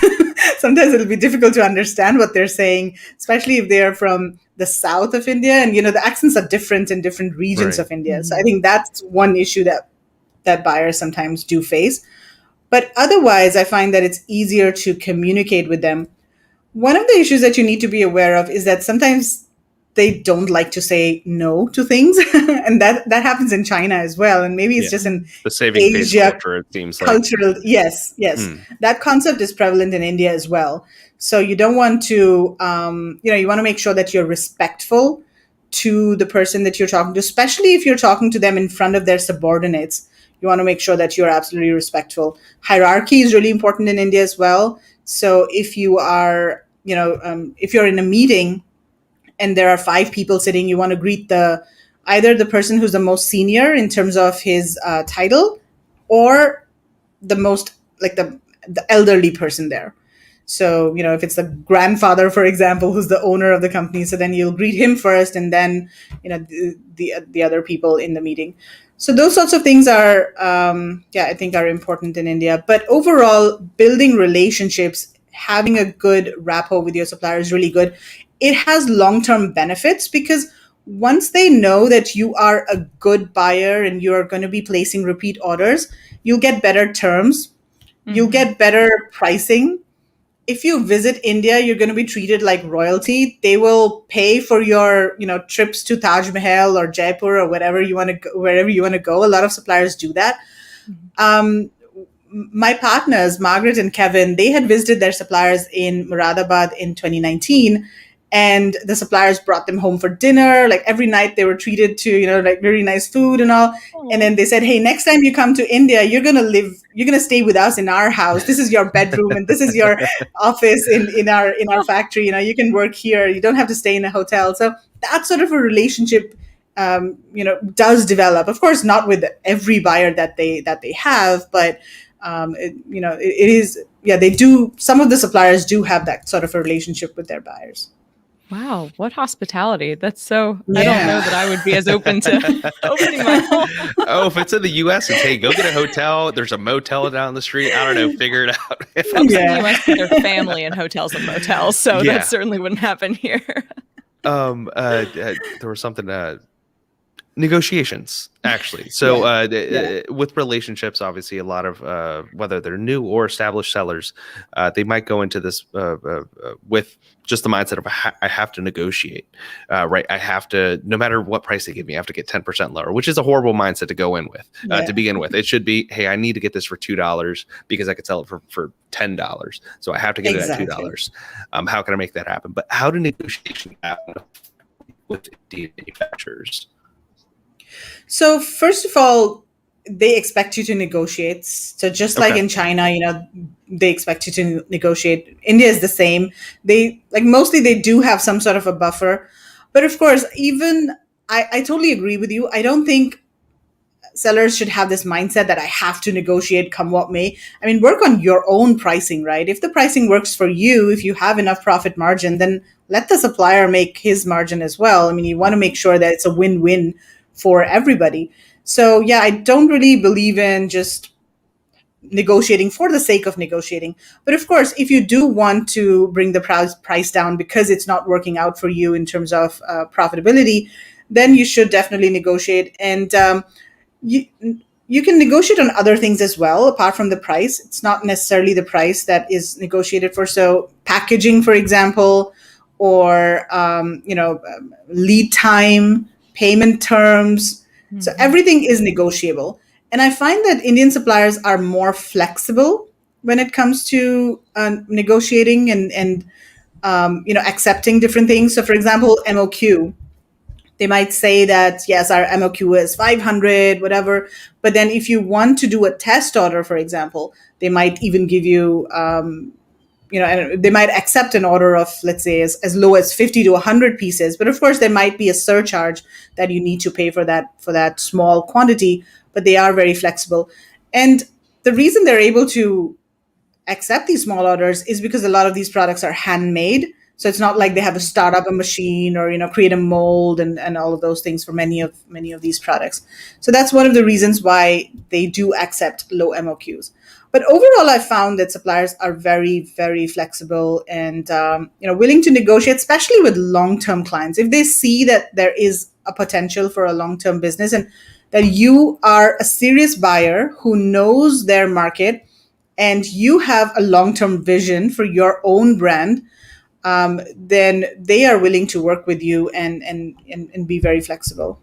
Sometimes it'll be difficult to understand what they're saying, especially if they're from the south of India. And, the accents are different in different regions of India. So I think that's one issue that buyers sometimes do face. But otherwise, I find that it's easier to communicate with them. One of the issues that you need to be aware of is that sometimes they don't like to say no to things. And that happens in China as well. And maybe it's just an the saving face Asia culture, it seems like. Cultural, yes. That concept is prevalent in India as well. So you don't want to, you want to make sure that you're respectful to the person that you're talking to, especially if you're talking to them in front of their subordinates. You want to make sure that you're absolutely respectful. Hierarchy is really important in India as well. So if you are, if you're in a meeting and there are 5 people sitting, you want to greet either the person who's the most senior in terms of his title, or the most, like the elderly person there. So, if it's the grandfather, for example, who's the owner of the company, so then you'll greet him first and then, the other people in the meeting. So those sorts of things are, I think are important in India. But overall, building relationships, having a good rapport with your supplier is really good. It has long-term benefits because once they know that you are a good buyer and you're going to be placing repeat orders, you'll get better terms. You'll get better pricing. If you visit India, you're going to be treated like royalty. They will pay for your, trips to Taj Mahal or Jaipur or wherever you want to go. A lot of suppliers do that. My partners, Margaret and Kevin, they had visited their suppliers in Moradabad in 2019. And the suppliers brought them home for dinner. Like every night they were treated to, like very nice food and all. And then they said, hey, next time you come to India, you're going to stay with us in our house. This is your bedroom and this is your office in our factory. You can work here. You don't have to stay in a hotel. So that sort of a relationship, does develop. Of course, not with every buyer that they have, but it is, they do. Some of the suppliers do have that sort of a relationship with their buyers. Wow, what hospitality. That's so, I don't know Yeah. that I would be as open to opening my home. Oh, if it's in the US, it's hey, go get a hotel. There's a motel down the streat. I don't know, figure it out. Folks in the Yeah. US put their family in hotels and motels, so Yeah. that certainly wouldn't happen here. There was something negotiations actually. So with relationships, obviously a lot of whether they're new or established sellers, they might go into this with just the mindset of I have to negotiate, right? I have to, no matter what price they give me, I have to get 10% lower, which is a horrible mindset to go in with. To begin with, it should be, hey, I need to get this for $2 because I could sell it for $10, so I have to get it at $2. How can I make that happen? But how do negotiations happen with indie manufacturers? So first of all, they expect you to negotiate. So just like in China, they expect you to negotiate. India is the same. They mostly they do have some sort of a buffer. But of course, even I totally agree with you. I don't think sellers should have this mindset that I have to negotiate come what may. I mean, work on your own pricing, right? If the pricing works for you, if you have enough profit margin, then let the supplier make his margin as well. I mean, you want to make sure that it's a win-win for everybody. So yeah, I don't really believe in just negotiating for the sake of negotiating. But of course, if you do want to bring the price down because it's not working out for you in terms of profitability, then you should definitely negotiate. And you can negotiate on other things as well, apart from the price. It's not necessarily the price that is negotiated for. So packaging, for example, or lead time, payment terms. So everything is negotiable. And I find that Indian suppliers are more flexible when it comes to negotiating and accepting different things. So for example, MOQ, they might say that, yes, our MOQ is 500, whatever. But then if you want to do a test order, for example, they might even give you, and they might accept an order of, let's say, as low as 50 to 100 pieces. But of course, there might be a surcharge that you need to pay for that small quantity, but they are very flexible. And the reason they're able to accept these small orders is because a lot of these products are handmade. So it's not like they have to start up a machine or create a mold and all of those things for many of these products. So that's one of the reasons why they do accept low MOQs. But overall, I found that suppliers are very, very flexible and willing to negotiate, especially with long-term clients. If they see that there is a potential for a long-term business and that you are a serious buyer who knows their market and you have a long-term vision for your own brand, then they are willing to work with you and be very flexible.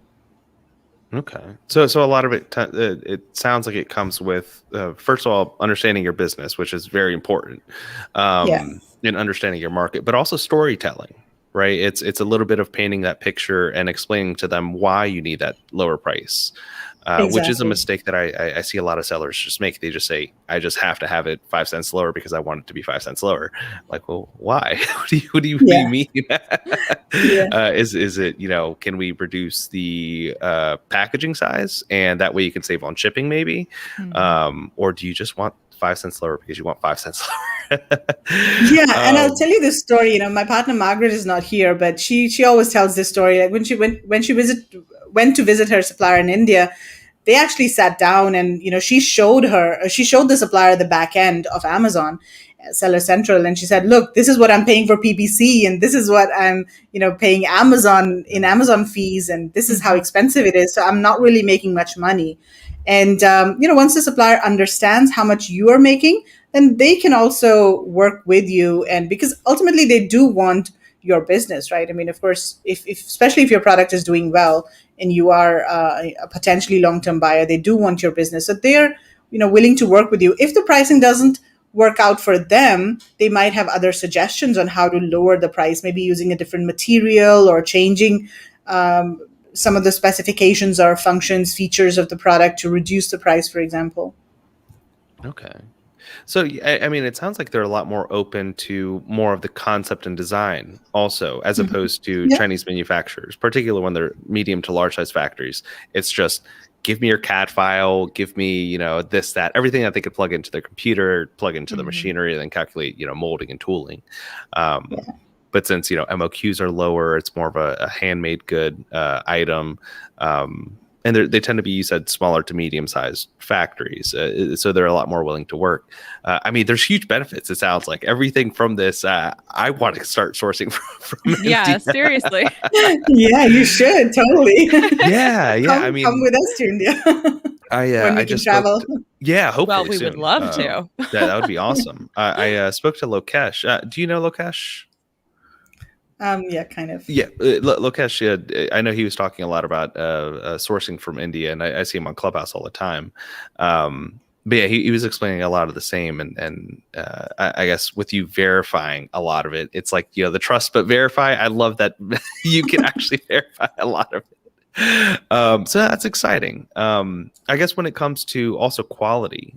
Okay. So a lot of it, it sounds like it comes with, first of all, understanding your business, which is very important, in understanding your market, but also storytelling, right? It's a little bit of painting that picture and explaining to them why you need that lower price, which is a mistake that I see a lot of sellers just make. They just say, I just have to have it 5 cents lower because I want it to be 5 cents lower. Like, well, why? What do you mean? Is it, can we reduce the packaging size and that way you can save on shipping maybe? Or do you just want 5 cents lower because you want 5 cents lower? And I'll tell you this story. My partner Margaret is not here, but she always tells this story. Like when she went to visit her supplier in India, they actually sat down and she showed the supplier the back end of Amazon, Seller Central, and she said, look, this is what I'm paying for PPC and this is what I'm paying Amazon in Amazon fees, and this is how expensive it is, so I'm not really making much money. And once the supplier understands how much you are making, then they can also work with you, and because ultimately they do want your business, right? I mean, of course, if especially if your product is doing well and you are a potentially long-term buyer, they do want your business. So they're, willing to work with you. If the pricing doesn't work out for them, they might have other suggestions on how to lower the price, maybe using a different material or changing some of the specifications or functions, features of the product to reduce the price, for example. Okay. So, I mean, it sounds like they're a lot more open to more of the concept and design also, as opposed to Chinese manufacturers, particularly when they're medium to large size factories. It's just, give me your CAD file, give me, this, that, everything that they could plug into their computer, plug into the machinery, and then calculate, molding and tooling. but since MOQs are lower, it's more of a handmade good item. And they tend to be, you said, smaller to medium-sized factories, so they're a lot more willing to work. I mean, there's huge benefits. It sounds like everything from this. I want to start sourcing from Yeah, India. seriously. Yeah, you should totally. Yeah. I mean, come with us to India when we I can just travel. yeah, hopefully Well, we soon. would love to. That would be awesome. I spoke to Lokesh. Do you know Lokesh? Yeah, kind of. Yeah, Lokesh. I know he was talking a lot about sourcing from India, and I see him on Clubhouse all the time. But yeah, he was explaining a lot of the same, and I guess with you verifying a lot of it, it's like the trust but verify. I love that you can actually verify a lot of it. So that's exciting. I guess when it comes to also quality,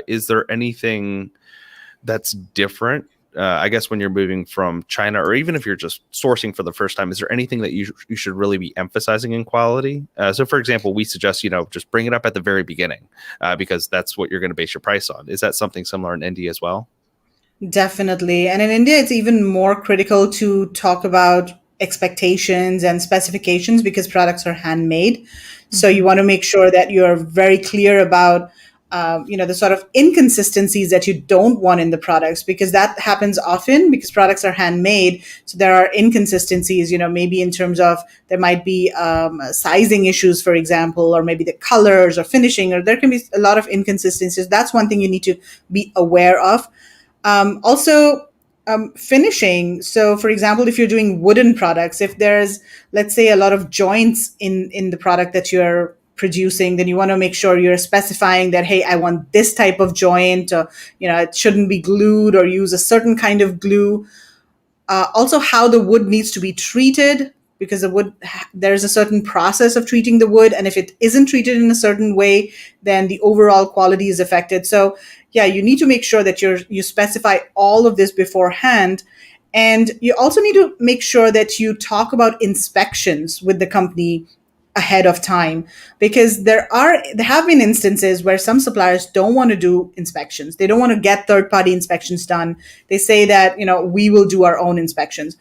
is there anything that's different? I guess when you're moving from China, or even if you're just sourcing for the first time, is there anything that you should really be emphasizing in quality? So, for example, we suggest just bring it up at the very beginning because that's what you're going to base your price on. Is that something similar in India as well? Definitely. And in India, it's even more critical to talk about expectations and specifications because products are handmade. So you want to make sure that you're very clear about the sort of inconsistencies that you don't want in the products, because that happens often because products are handmade. So there are inconsistencies, maybe in terms of there might be sizing issues, for example, or maybe the colors or finishing, or there can be a lot of inconsistencies. That's one thing you need to be aware of. Also, finishing. So, for example, if you're doing wooden products, if there's, let's say, a lot of joints in the product that you're producing, then you want to make sure you're specifying that, hey, I want this type of joint, or, it shouldn't be glued or use a certain kind of glue. Also, how the wood needs to be treated, because there's a certain process of treating the wood. And if it isn't treated in a certain way, then the overall quality is affected. So yeah, you need to make sure that you specify all of this beforehand. And you also need to make sure that you talk about inspections with the company ahead of time, because there have been instances where some suppliers don't want to do inspections. They don't want to get third-party inspections done. They say that, we will do our own inspections.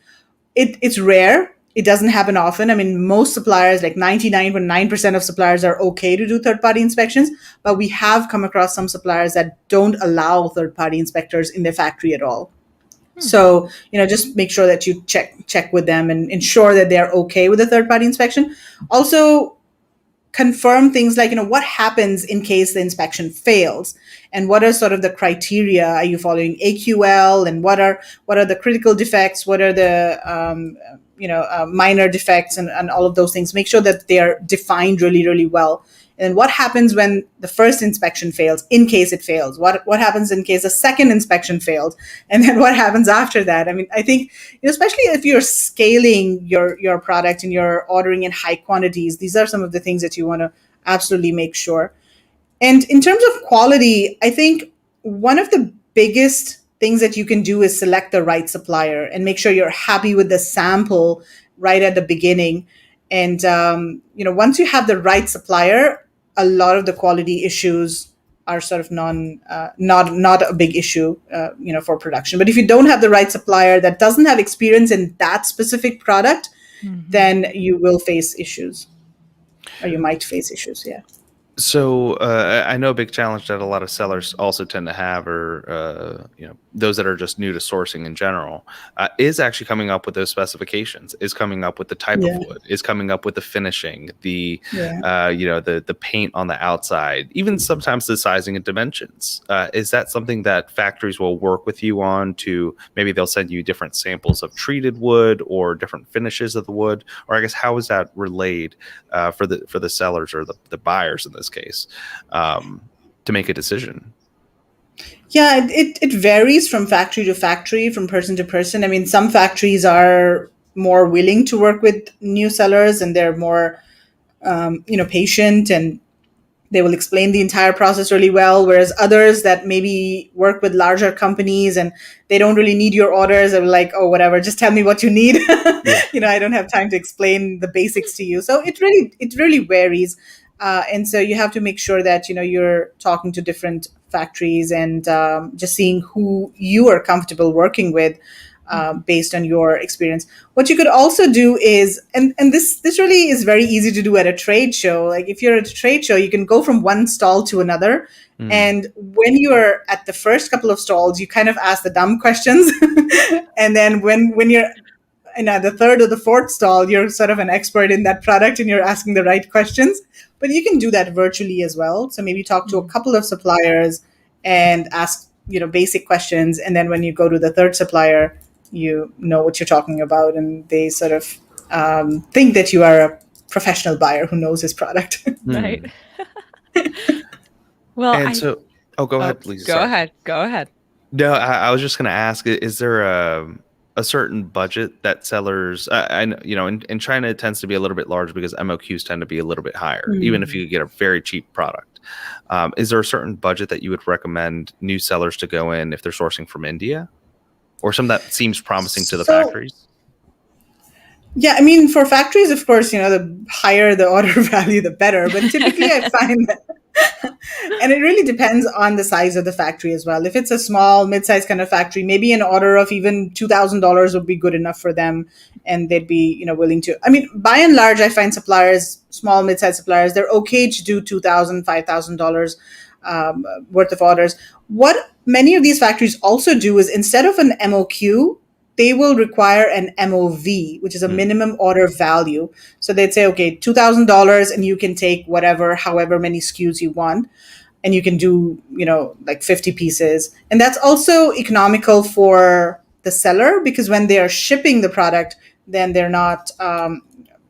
It's rare. It doesn't happen often. I mean, most suppliers, like 99.9% of suppliers, are okay to do third-party inspections, but we have come across some suppliers that don't allow third-party inspectors in their factory at all. So, just make sure that you check with them and ensure that they're okay with the third-party inspection. Also, confirm things like, what happens in case the inspection fails, and what are sort of the criteria? Are you following AQL, and what are the critical defects? What are the minor defects, and all of those things? Make sure that they are defined really, really well. And what happens when the first inspection fails, in case it fails? What happens in case a second inspection fails? And then what happens after that? I mean, I think, especially if you're scaling your product and you're ordering in high quantities, these are some of the things that you want to absolutely make sure. And in terms of quality, I think one of the biggest things that you can do is select the right supplier and make sure you're happy with the sample right at the beginning. And, once you have the right supplier, a lot of the quality issues are sort of not a big issue, for production. But if you don't have the right supplier that doesn't have experience in that specific product, then you will face issues, or you might face issues. Yeah. So I know a big challenge that a lot of sellers also tend to have, or those that are just new to sourcing in general, is actually coming up with those specifications, is coming up with the type of wood, is coming up with the finishing, the the paint on the outside, even sometimes the sizing and dimensions. Is that something that factories will work with you on? To maybe they'll send you different samples of treated wood or different finishes of the wood, or I guess how is that relayed for the sellers or the buyers in this case to make a decision? Yeah, it varies from factory to factory, from person to person. I mean, some factories are more willing to work with new sellers, and they're more patient, and they will explain the entire process really well. Whereas others that maybe work with larger companies and they don't really need your orders, they're like, oh, whatever, just tell me what you need. I don't have time to explain the basics to you. So it really varies. And so you have to make sure that, you're talking to different factories and just seeing who you are comfortable working with. based on your experience. What you could also do is, and this really is very easy to do at a trade show. Like if you're at a trade show, you can go from one stall to another. And when you're at the first couple of stalls, you kind of ask the dumb questions. And then when you're in the third or the fourth stall, you're sort of an expert in that product and you're asking the right questions. But you can do that virtually as well. So maybe talk to a couple of suppliers and ask, basic questions. And then when you go to the third supplier, you know what you're talking about. And they sort of think that you are a professional buyer who knows his product. Right. Well, go ahead, please. Go ahead. No, I was just going to ask, is there a certain budget that sellers, in China, it tends to be a little bit large because MOQs tend to be a little bit higher, even if you get a very cheap product. Is there a certain budget that you would recommend new sellers to go in if they're sourcing from India, or some that seems promising to the factories? Yeah, I mean, for factories, of course, the higher the order value, the better. But typically I find that, and it really depends on the size of the factory as well. If it's a small, mid-sized kind of factory, maybe an order of even $2,000 would be good enough for them. And they'd be, willing to. I mean, by and large, I find suppliers, small, mid-sized suppliers, they're okay to do $2,000, $5,000 worth of orders. What many of these factories also do is instead of an MOQ, they will require an MOV, which is a minimum order value. So they'd say, okay, $2,000 and you can take however many SKUs you want. And you can do, like 50 pieces. And that's also economical for the seller because when they are shipping the product, then they're not,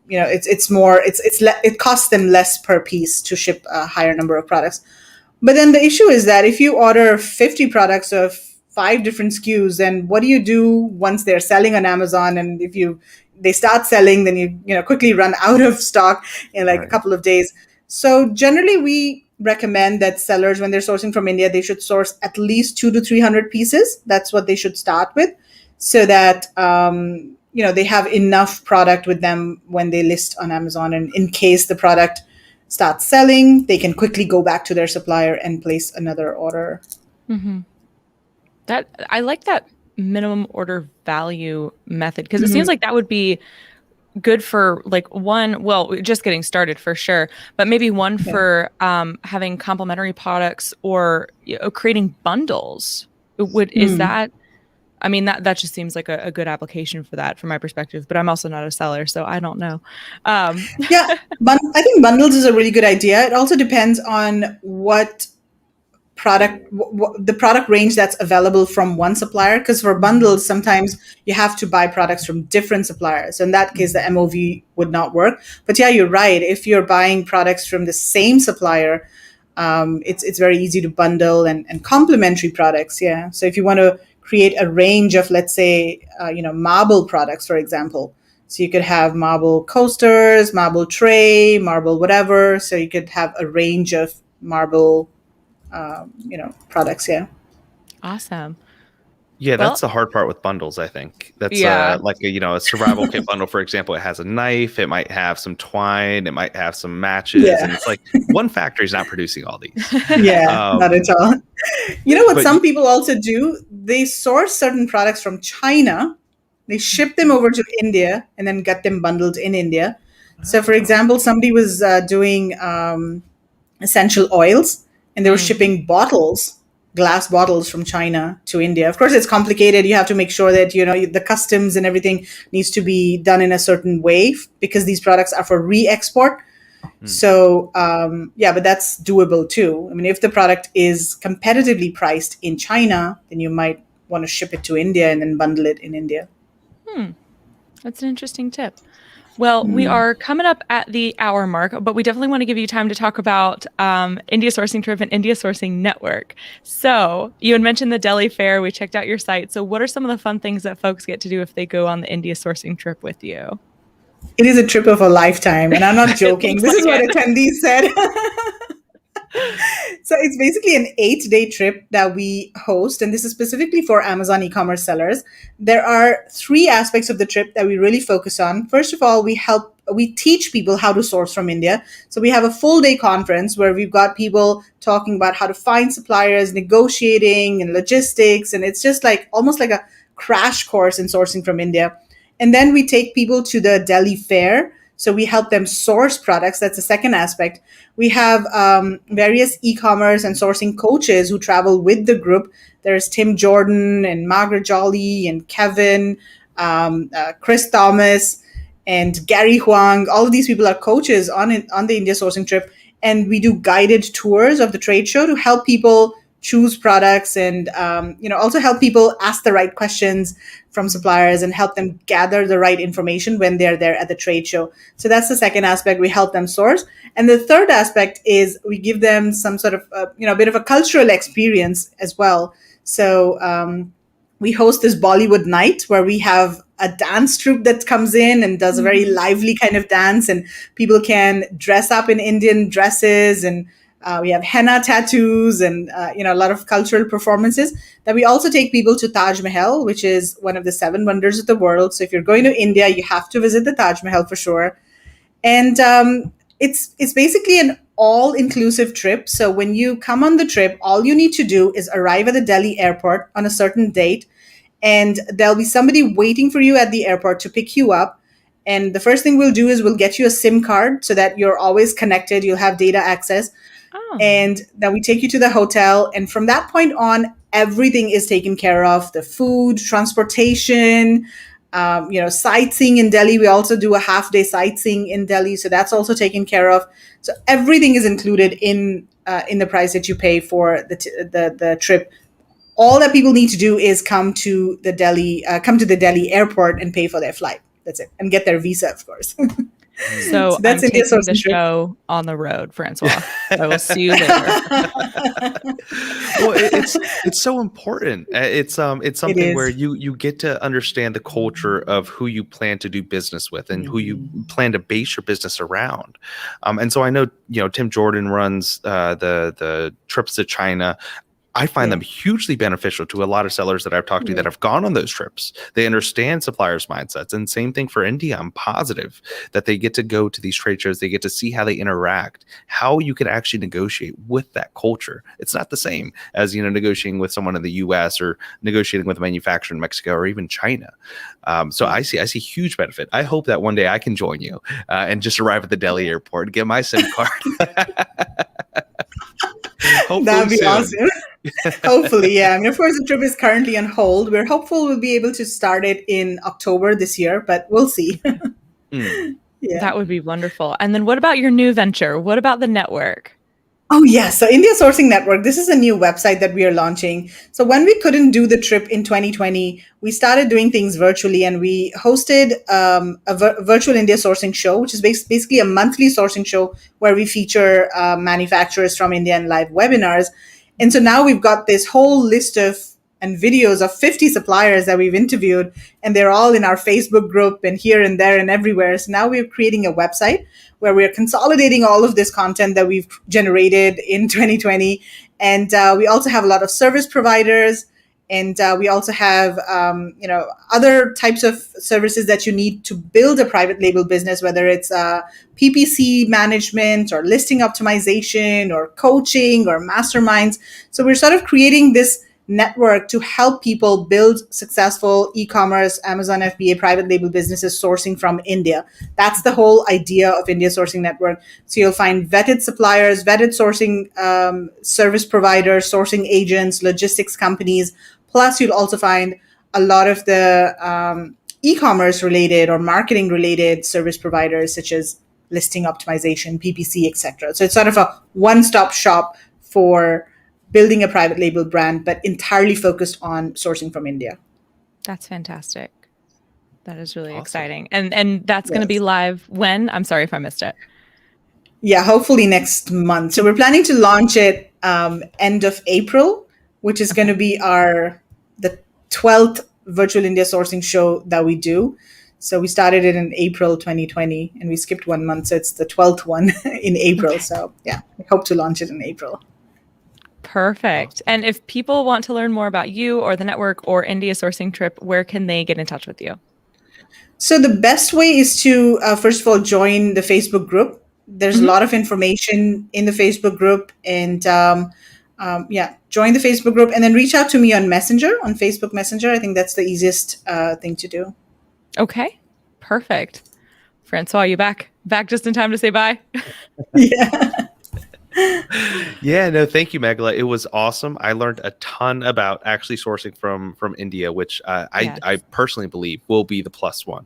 it costs them less per piece to ship a higher number of products. But then the issue is that if you order 50 products of 5 different SKUs, then what do you do once they're selling on Amazon? And if they start selling, then you quickly run out of stock in a couple of days. So generally we recommend that sellers, when they're sourcing from India, they should source at least 200 to 300 pieces. That's what they should start with, so that they have enough product with them when they list on Amazon. And in case the product starts selling, they can quickly go back to their supplier and place another order. Mm-hmm. That I like that minimum order value method because it seems like that would be good for just getting started for sure, but maybe one for having complementary products or creating bundles. Is that? I mean, that just seems like a good application for that from my perspective, but I'm also not a seller, so I don't know. I think bundles is a really good idea. It also depends on what the product range that's available from one supplier, because for bundles sometimes you have to buy products from different suppliers. So in that case the MOV would not work. But yeah, you're right, if you're buying products from the same supplier, it's very easy to bundle and complementary products. So if you want to create a range of, let's say, marble products, for example, so you could have marble coasters, marble tray, marble whatever, so you could have a range of marble products. Awesome. Yeah, that's the hard part with bundles, I think. That's like a survival kit bundle, for example. It has a knife, it might have some twine, it might have some matches, and it's like one factory is not producing all these. Not at all. What some people also do, they source certain products from China, they ship them over to India, and then get them bundled in India. So for example, somebody was doing essential oils, and they were shipping glass bottles from China to India. Of course, it's complicated. You have to make sure that, the customs and everything needs to be done in a certain way because these products are for re-export. So, but that's doable too. I mean, if the product is competitively priced in China, then you might want to ship it to India and then bundle it in India. That's an interesting tip. Well, we are coming up at the hour mark, but we definitely want to give you time to talk about India Sourcing Trip and India Sourcing Network. So you had mentioned the Delhi Fair. We checked out your site. So what are some of the fun things that folks get to do if they go on the India Sourcing Trip with you? It is a trip of a lifetime, and I'm not joking. This is what attendees said. So it's basically an 8-day trip that we host, and this is specifically for Amazon e-commerce sellers. There are 3 aspects of the trip that we really focus on. First of all, we teach people how to source from India. So we have a full day conference where we've got people talking about how to find suppliers, negotiating and logistics, and it's just like almost like a crash course in sourcing from India. And then we take people to the Delhi fair. So we help them source products. That's the second aspect. We have various e-commerce and sourcing coaches who travel with the group. There's Tim Jordan and Margaret Jolly and Kevin, Chris Thomas, and Gary Huang. All of these people are coaches on the India sourcing trip. And we do guided tours of the trade show to help people choose products and also help people ask the right questions from suppliers and help them gather the right information when they're there at the trade show. So that's the second aspect. We help them source. And the third aspect is we give them some sort of a bit of a cultural experience as well. So we host this Bollywood night where we have a dance troupe that comes in and does a very lively kind of dance, and people can dress up in Indian dresses, and we have henna tattoos and a lot of cultural performances. Then we also take people to Taj Mahal, which is one of the 7 wonders of the world. So if you're going to India, you have to visit the Taj Mahal for sure. And it's basically an all-inclusive trip. So when you come on the trip, all you need to do is arrive at the Delhi airport on a certain date, and there'll be somebody waiting for you at the airport to pick you up. And the first thing we'll do is we'll get you a SIM card so that you're always connected. You'll have data access. Oh. And then we take you to the hotel. And from that point on, everything is taken care of. The food, transportation, sightseeing in Delhi. We also do a half-day sightseeing in Delhi. So that's also taken care of. So everything is included in the price that you pay for the trip. All that people need to do is come to the Delhi airport and pay for their flight. That's it. And get their visa, of course. So that's I'm taking the show on the road, Francois. I will see you later. Well, it's so important. It's something where you get to understand the culture of who you plan to do business with and who you plan to base your business around. And so I know Tim Jordan runs the trips to China. I find them hugely beneficial to a lot of sellers that I've talked to that have gone on those trips. They understand suppliers' mindsets, and same thing for India. I'm positive that they get to go to these trade shows. They get to see how they interact, how you can actually negotiate with that culture. It's not the same as, negotiating with someone in the US or negotiating with a manufacturer in Mexico or even China. So I see huge benefit. I hope that one day I can join you and just arrive at the Delhi airport and get my SIM card. That'd be awesome. Hopefully, yeah. Of course, the trip is currently on hold. We're hopeful we'll be able to start it in October this year, but we'll see. Yeah. That would be wonderful. And then what about your new venture? What about the network? Oh, yeah. So India Sourcing Network, this is a new website that we are launching. So when we couldn't do the trip in 2020, we started doing things virtually, and we hosted a virtual India sourcing show, which is basically a monthly sourcing show where we feature manufacturers from India in live webinars. And so now we've got this whole list of and videos of 50 suppliers that we've interviewed, and they're all in our Facebook group and here and there and everywhere. So now we're creating a website where we're consolidating all of this content that we've generated in 2020. And we also have a lot of service providers, and we also have other types of services that you need to build a private label business, whether it's PPC management or listing optimization or coaching or masterminds. So we're sort of creating this network to help people build successful e-commerce, Amazon FBA private label businesses sourcing from India. That's the whole idea of India Sourcing Network. So you'll find vetted suppliers, vetted sourcing service providers, sourcing agents, logistics companies. Plus, you'll also find a lot of the e-commerce related or marketing related service providers, such as listing optimization, PPC, etc. So it's sort of a one-stop shop for building a private label brand, but entirely focused on sourcing from India. That's fantastic. That is really exciting. And that's going to be live when? I'm sorry if I missed it. Yeah, hopefully next month. So we're planning to launch it end of April, which is going to be the 12th virtual India sourcing show that we do. So we started it in April 2020, and we skipped 1 month. So it's the 12th one in April. Okay. So yeah, we hope to launch it in April. Perfect. And if people want to learn more about you or the network or India sourcing trip, where can they get in touch with you? So the best way is to, first of all, join the Facebook group. There's a lot of information in the Facebook group. And join the Facebook group and then reach out to me on Messenger, on Facebook Messenger. I think that's the easiest thing to do. Okay, perfect. Francois, you back just in time to say bye? Yeah. Yeah, no, thank you, Meghla. It was awesome. I learned a ton about actually sourcing from India, which Yes. I personally believe will be the plus one.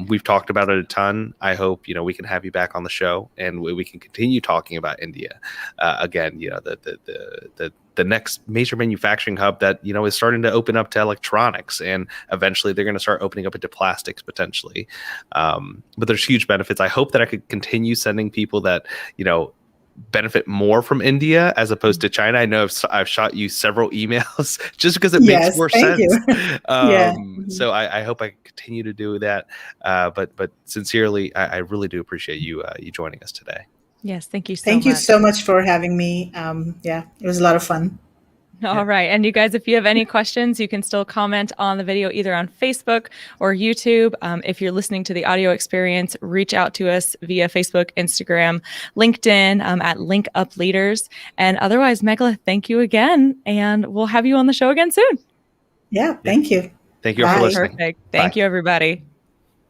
We've talked about it a ton. I hope we can have you back on the show and we can continue talking about India again. The next major manufacturing hub that is starting to open up to electronics, and eventually they're going to start opening up into plastics potentially. But there's huge benefits. I hope that I could continue sending people that benefit more from India as opposed to China. I know I've shot you several emails just because it makes more sense. Yeah. So I hope I continue to do that. But sincerely, I really do appreciate you joining us today. Yes, thank you so much. Thank you so much for having me. It was a lot of fun. All right. And you guys, if you have any questions, you can still comment on the video either on Facebook or YouTube. If you're listening to the audio experience, reach out to us via Facebook, Instagram, LinkedIn at Link Up Leaders. And otherwise, Meghla, thank you again. And we'll have you on the show again soon. Yeah, thank you. Thank you all for listening. Perfect. Thank you, everybody.